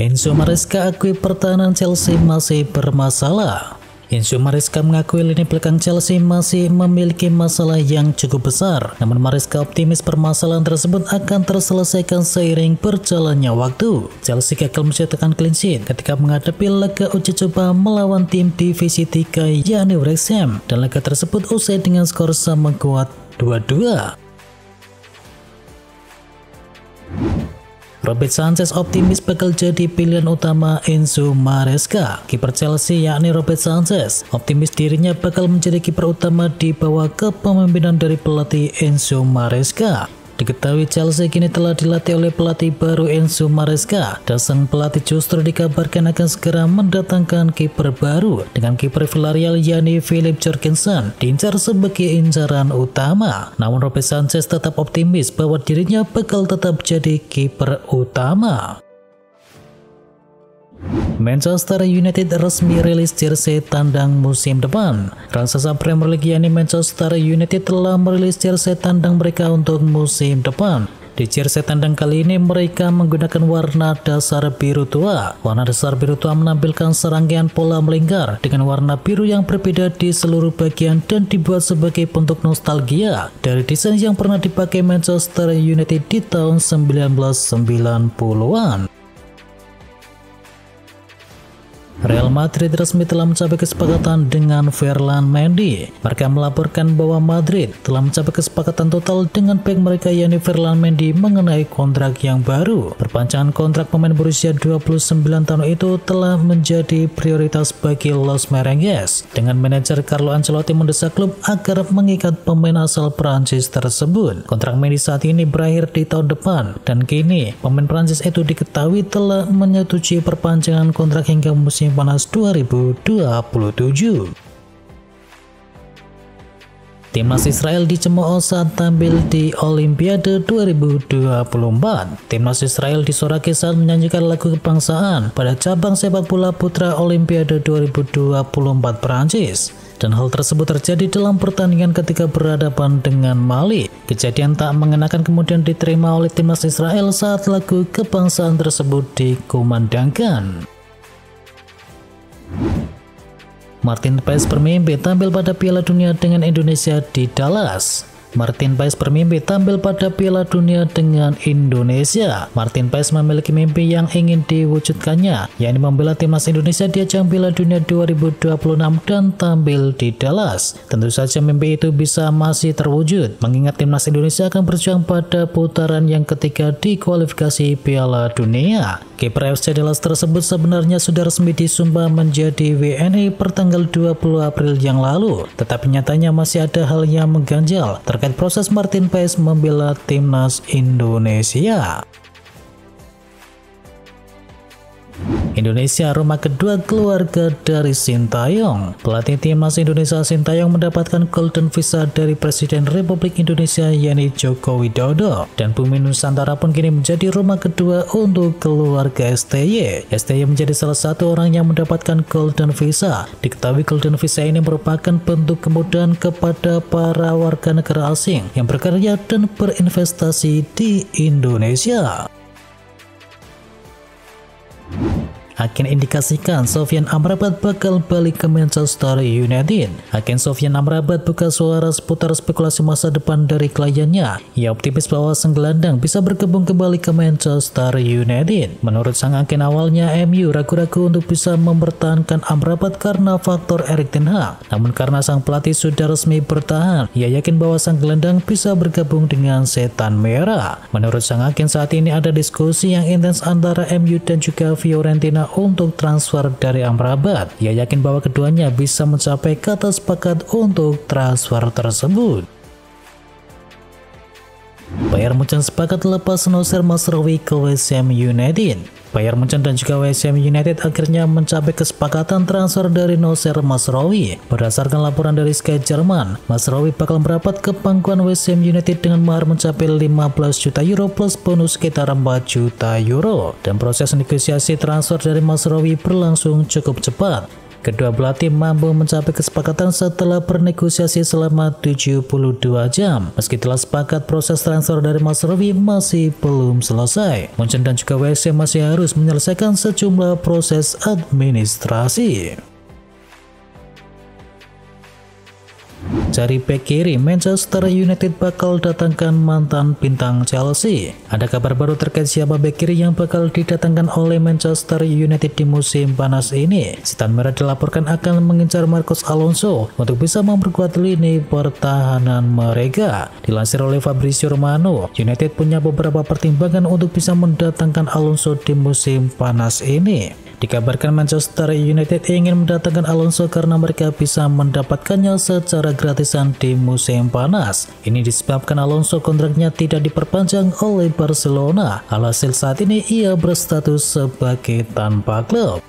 Enzo Maresca akui pertahanan Chelsea masih bermasalah. Enzo Maresca mengakui lini belakang Chelsea masih memiliki masalah yang cukup besar. Namun Maresca optimis permasalahan tersebut akan terselesaikan seiring berjalannya waktu. Chelsea gagal mencetakkan clean sheet ketika menghadapi laga uji coba melawan tim divisi 3 yakni Wrexham, dan laga tersebut usai dengan skor sama kuat 2-2. Robert Sanchez optimis bakal jadi pilihan utama Enzo Maresca. Kiper Chelsea yakni Robert Sanchez optimis dirinya bakal menjadi kiper utama di bawah kepemimpinan dari pelatih Enzo Maresca. Diketahui Chelsea kini telah dilatih oleh pelatih baru Enzo Maresca, dan sang pelatih justru dikabarkan akan segera mendatangkan kiper baru dengan kiper Villarreal yakni Philip Jorgensen diincar sebagai incaran utama. Namun Robert Sanchez tetap optimis bahwa dirinya bakal tetap jadi kiper utama. Manchester United resmi rilis jersey tandang musim depan. Raksasa Premier League yakni Manchester United telah merilis jersey tandang mereka untuk musim depan. Di jersey tandang kali ini mereka menggunakan warna dasar biru tua. Warna dasar biru tua menampilkan serangkaian pola melingkar dengan warna biru yang berbeda di seluruh bagian dan dibuat sebagai bentuk nostalgia dari desain yang pernah dipakai Manchester United di tahun 1990-an. Real Madrid resmi telah mencapai kesepakatan dengan Ferland Mendy. Mereka melaporkan bahwa Madrid telah mencapai kesepakatan total dengan bek mereka yakni Ferland Mendy mengenai kontrak yang baru. Perpanjangan kontrak pemain berusia 29 tahun itu telah menjadi prioritas bagi Los Merengues, dengan manajer Carlo Ancelotti mendesak klub agar mengikat pemain asal Prancis tersebut. Kontrak Mendy saat ini berakhir di tahun depan, dan kini pemain Prancis itu diketahui telah menyetujui perpanjangan kontrak hingga musim panas 2027. Timnas Israel dicemooh saat tampil di Olimpiade 2024. Timnas Israel disoraki saat menyanyikan lagu kebangsaan pada cabang sepak bola putra Olimpiade 2024 Prancis. Dan hal tersebut terjadi dalam pertandingan ketika berhadapan dengan Mali. Kejadian tak mengenakan kemudian diterima oleh timnas Israel saat lagu kebangsaan tersebut dikumandangkan. Martin Paes bermimpi tampil pada Piala Dunia dengan Indonesia di Dallas. Martin Paes bermimpi tampil pada Piala Dunia dengan Indonesia. Martin Paes memiliki mimpi yang ingin diwujudkannya, yakni membela timnas Indonesia di ajang Piala Dunia 2026 dan tampil di Dallas. Tentu saja mimpi itu bisa masih terwujud, mengingat timnas Indonesia akan berjuang pada putaran yang ketiga di kualifikasi Piala Dunia. Kiper FC Dallas tersebut sebenarnya sudah resmi disumpah menjadi WNI pertanggal 20 April yang lalu, tetapi nyatanya masih ada hal yang mengganjal terkait proses Martin Paes membela timnas Indonesia. Indonesia rumah kedua keluarga dari Sintayong. Pelatih timnas Indonesia Sintayong mendapatkan Golden Visa dari Presiden Republik Indonesia yakni Joko Widodo, dan Bumi Nusantara pun kini menjadi rumah kedua untuk keluarga STY. STY menjadi salah satu orang yang mendapatkan Golden Visa. Diketahui Golden Visa ini merupakan bentuk kemudahan kepada para warga negara asing yang berkarya dan berinvestasi di Indonesia. Agen indikasikan Sofyan Amrabat bakal balik ke Manchester United. Agen Sofyan Amrabat buka suara seputar spekulasi masa depan dari kliennya. Ia optimis bahwa sang gelandang bisa bergabung kembali ke Manchester United. Menurut sang agen, awalnya MU ragu-ragu untuk bisa mempertahankan Amrabat karena faktor Erik ten Hag. Namun karena sang pelatih sudah resmi bertahan, ia yakin bahwa sang gelandang bisa bergabung dengan Setan Merah. Menurut sang agen, saat ini ada diskusi yang intens antara MU dan juga Fiorentina untuk transfer dari Amrabat. Ia yakin bahwa keduanya bisa mencapai kata sepakat untuk transfer tersebut. Bayern Munchen sepakat lepas Noussair Mazraoui ke West Ham United. Bayern Munchen dan juga West Ham United akhirnya mencapai kesepakatan transfer dari Noussair Mazraoui. Berdasarkan laporan dari Sky Jerman, Mazraoui bakal merapat ke pangkuan West Ham United dengan mahar mencapai 15 juta euro plus bonus sekitar 4 juta euro. Dan proses negosiasi transfer dari Mazraoui berlangsung cukup cepat. Kedua belah tim mampu mencapai kesepakatan setelah bernegosiasi selama 72 jam. Meski telah sepakat, proses transfer dari Mazraoui masih belum selesai. Munchen dan juga WSC masih harus menyelesaikan sejumlah proses administrasi. Dari bek kiri, Manchester United bakal datangkan mantan bintang Chelsea. Ada kabar baru terkait siapa bek kiri yang bakal didatangkan oleh Manchester United di musim panas ini. Setan Merah dilaporkan akan mengincar Marcos Alonso untuk bisa memperkuat lini pertahanan mereka. Dilansir oleh Fabrizio Romano, United punya beberapa pertimbangan untuk bisa mendatangkan Alonso di musim panas ini. Dikabarkan Manchester United ingin mendatangkan Alonso karena mereka bisa mendapatkannya secara gratisan di musim panas. Ini disebabkan Alonso kontraknya tidak diperpanjang oleh Barcelona. Alhasil saat ini ia berstatus sebagai tanpa klub.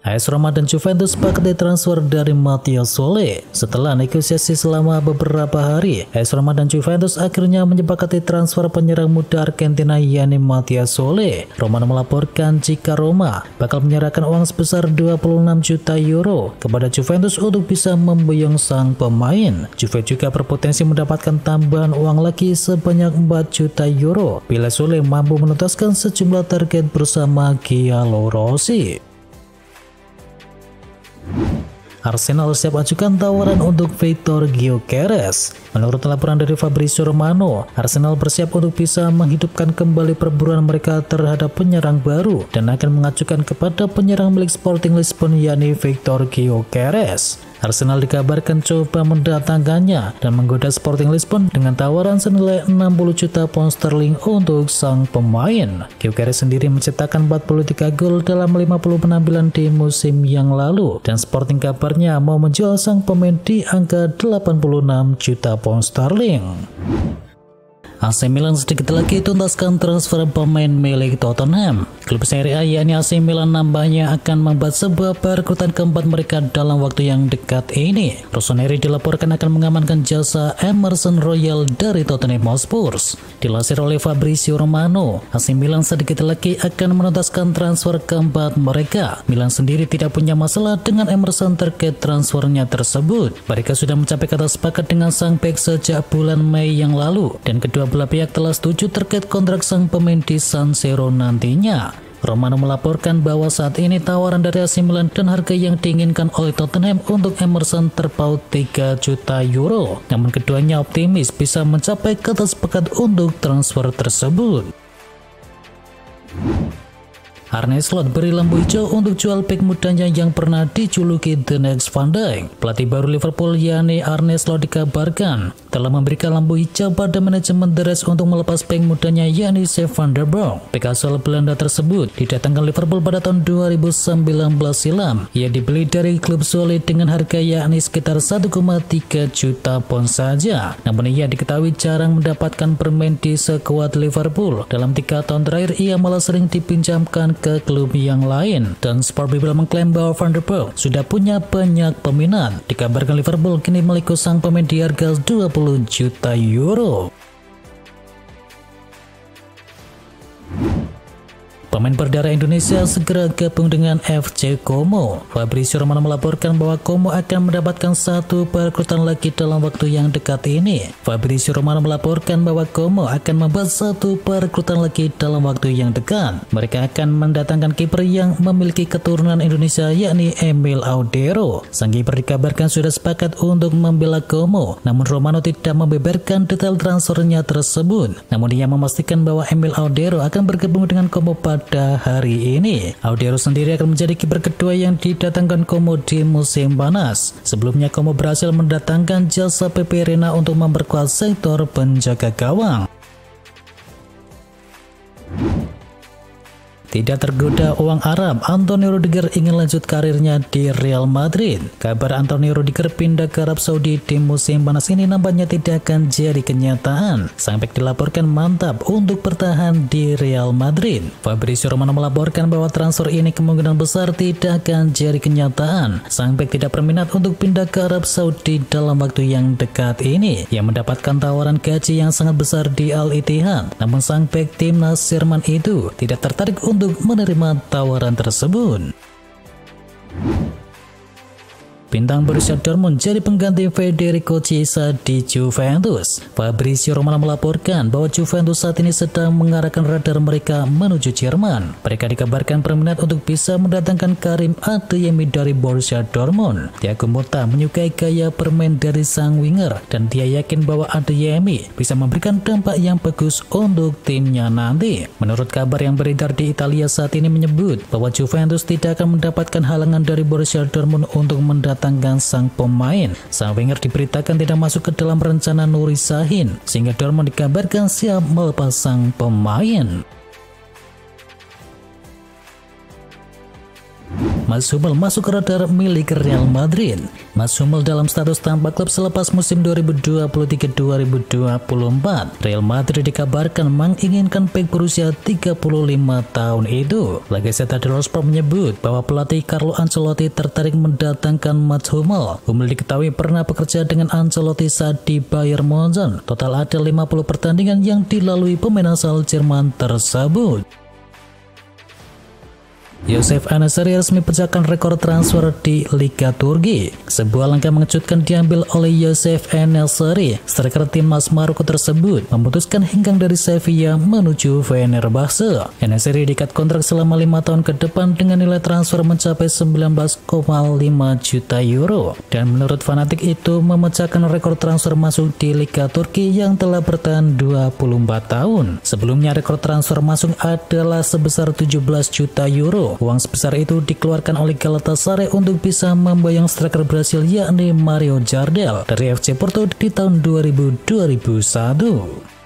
AS Roma dan Juventus sepakati transfer dari Matteo Sole. Setelah negosiasi selama beberapa hari, AS Roma dan Juventus akhirnya menyepakati transfer penyerang muda Argentina yakni Matteo Sole. Roma melaporkan jika Roma bakal menyerahkan uang sebesar 26 juta euro kepada Juventus untuk bisa memboyong sang pemain. Juve juga berpotensi mendapatkan tambahan uang lagi sebanyak 4 juta euro bila Sole mampu menuntaskan sejumlah target bersama Gianluigi Rossi. Arsenal siap ajukan tawaran untuk Víctor Gyökeres. Menurut laporan dari Fabrizio Romano, Arsenal bersiap untuk bisa menghidupkan kembali perburuan mereka terhadap penyerang baru dan akan mengajukan kepada penyerang milik Sporting Lisbon yakni Víctor Gyökeres. Arsenal dikabarkan coba mendatangkannya dan menggoda Sporting Lisbon dengan tawaran senilai 60 juta pound sterling untuk sang pemain. Gyökeres sendiri mencetakkan 43 gol dalam 50 penampilan di musim yang lalu dan Sporting kabarnya mau menjual sang pemain di angka 86 juta pound sterling. AC Milan sedikit lagi tuntaskan transfer pemain milik Tottenham. Klub Serie A yakni AC Milan nampaknya akan membuat sebuah perekrutan keempat mereka dalam waktu yang dekat ini. Rossoneri dilaporkan akan mengamankan jasa Emerson Royal dari Tottenham Hotspur. Dilansir oleh Fabrizio Romano, AC Milan sedikit lagi akan menuntaskan transfer keempat mereka. Milan sendiri tidak punya masalah dengan Emerson terkait transfernya tersebut. Mereka sudah mencapai kata sepakat dengan sang bek sejak bulan Mei yang lalu dan kedua belah pihak telah setuju terkait kontrak sang pemain di San Siro nantinya. Romano melaporkan bahwa saat ini tawaran dari AC Milan dan harga yang diinginkan oleh Tottenham untuk Emerson terpaut 3 juta euro. Namun keduanya optimis bisa mencapai kata sepakat untuk transfer tersebut. Arne Slot beri lampu hijau untuk jual bek mudanya yang pernah dijuluki The Next Van Dijk. Pelatih baru Liverpool yakni Arne Slot dikabarkan telah memberikan lampu hijau pada manajemen The Reds untuk melepas bek mudanya yakni Sepp van der Berg. Bek asal Belanda tersebut didatangkan Liverpool pada tahun 2019 silam. Ia dibeli dari klub Zwolle dengan harga yakni sekitar 1,3 juta pound saja. Namun ia diketahui jarang mendapatkan bermain di skuad Liverpool. Dalam 3 tahun terakhir ia malah sering dipinjamkan ke klub yang lain dan Sport Bible mengklaim bahwa Van der Berg sudah punya banyak peminat. Dikabarkan Liverpool kini meliku sang pemain di harga 20 juta euro. Pemain berdarah Indonesia segera gabung dengan FC Como. Fabrizio Romano melaporkan bahwa Como akan mendapatkan satu perekrutan lagi dalam waktu yang dekat ini. Fabrizio Romano melaporkan bahwa Como akan membuat satu perekrutan lagi dalam waktu yang dekat. Mereka akan mendatangkan kiper yang memiliki keturunan Indonesia yakni Emil Audero. Sang kiper dikabarkan sudah sepakat untuk membela Como, namun Romano tidak membeberkan detail transfernya tersebut. Namun ia memastikan bahwa Emil Audero akan bergabung dengan Como pada hari ini. Audero sendiri akan menjadi kiper kedua yang didatangkan Como di musim panas. Sebelumnya Como berhasil mendatangkan jasa Pepe Reina untuk memperkuat sektor penjaga gawang. Tidak tergoda uang Arab, Antonio Rudiger ingin lanjut karirnya di Real Madrid. Kabar Antonio Rudiger pindah ke Arab Saudi di musim panas ini nampaknya tidak akan jadi kenyataan. Sang bek dilaporkan mantap untuk bertahan di Real Madrid. Fabrizio Romano melaporkan bahwa transfer ini kemungkinan besar tidak akan jadi kenyataan. Sang bek tidak berminat untuk pindah ke Arab Saudi dalam waktu yang dekat ini. Ia mendapatkan tawaran gaji yang sangat besar di Al Ittihad. Namun sang bek timnas Jerman itu tidak tertarik untuk menerima tawaran tersebut. Bintang Borussia Dortmund jadi pengganti Federico Chiesa di Juventus. Fabrizio Romano melaporkan bahwa Juventus saat ini sedang mengarahkan radar mereka menuju Jerman. Mereka dikabarkan berminat untuk bisa mendatangkan Karim Adeyemi dari Borussia Dortmund. Thiago Motta menyukai gaya bermain dari sang winger dan dia yakin bahwa Adeyemi bisa memberikan dampak yang bagus untuk timnya nanti. Menurut kabar yang beredar di Italia saat ini menyebut bahwa Juventus tidak akan mendapatkan halangan dari Borussia Dortmund untuk mendatangkan sang pemain. Sang winger diberitakan tidak masuk ke dalam rencana Nuri Sahin, sehingga Dortmund dikabarkan siap melepas sang pemain. Mats Hummels masuk ke radar milik Real Madrid. Mats Hummels dalam status tanpa klub selepas musim 2023-2024. Real Madrid dikabarkan menginginkan bek berusia 35 tahun itu. La Gazzetta dello Sport menyebut bahwa pelatih Carlo Ancelotti tertarik mendatangkan Mats Hummels. Hummels diketahui pernah bekerja dengan Ancelotti saat di Bayern Munchen. Total ada 50 pertandingan yang dilalui pemain asal Jerman tersebut. Youssef En-Nesyri resmi pecahkan rekor transfer di Liga Turki. Sebuah langkah mengejutkan diambil oleh Youssef En-Nesyri. Striker timnas Maroko tersebut memutuskan hengkang dari Sevilla menuju Fenerbahce. En-Nesyri diikat kontrak selama 5 tahun ke depan dengan nilai transfer mencapai 19,5 juta euro. Dan menurut fanatik itu memecahkan rekor transfer masuk di Liga Turki yang telah bertahan 24 tahun. Sebelumnya rekor transfer masuk adalah sebesar 17 juta euro. Uang sebesar itu dikeluarkan oleh Galatasaray untuk bisa memboyong striker Brasil yakni Mario Jardel dari FC Porto di tahun 2000-2001.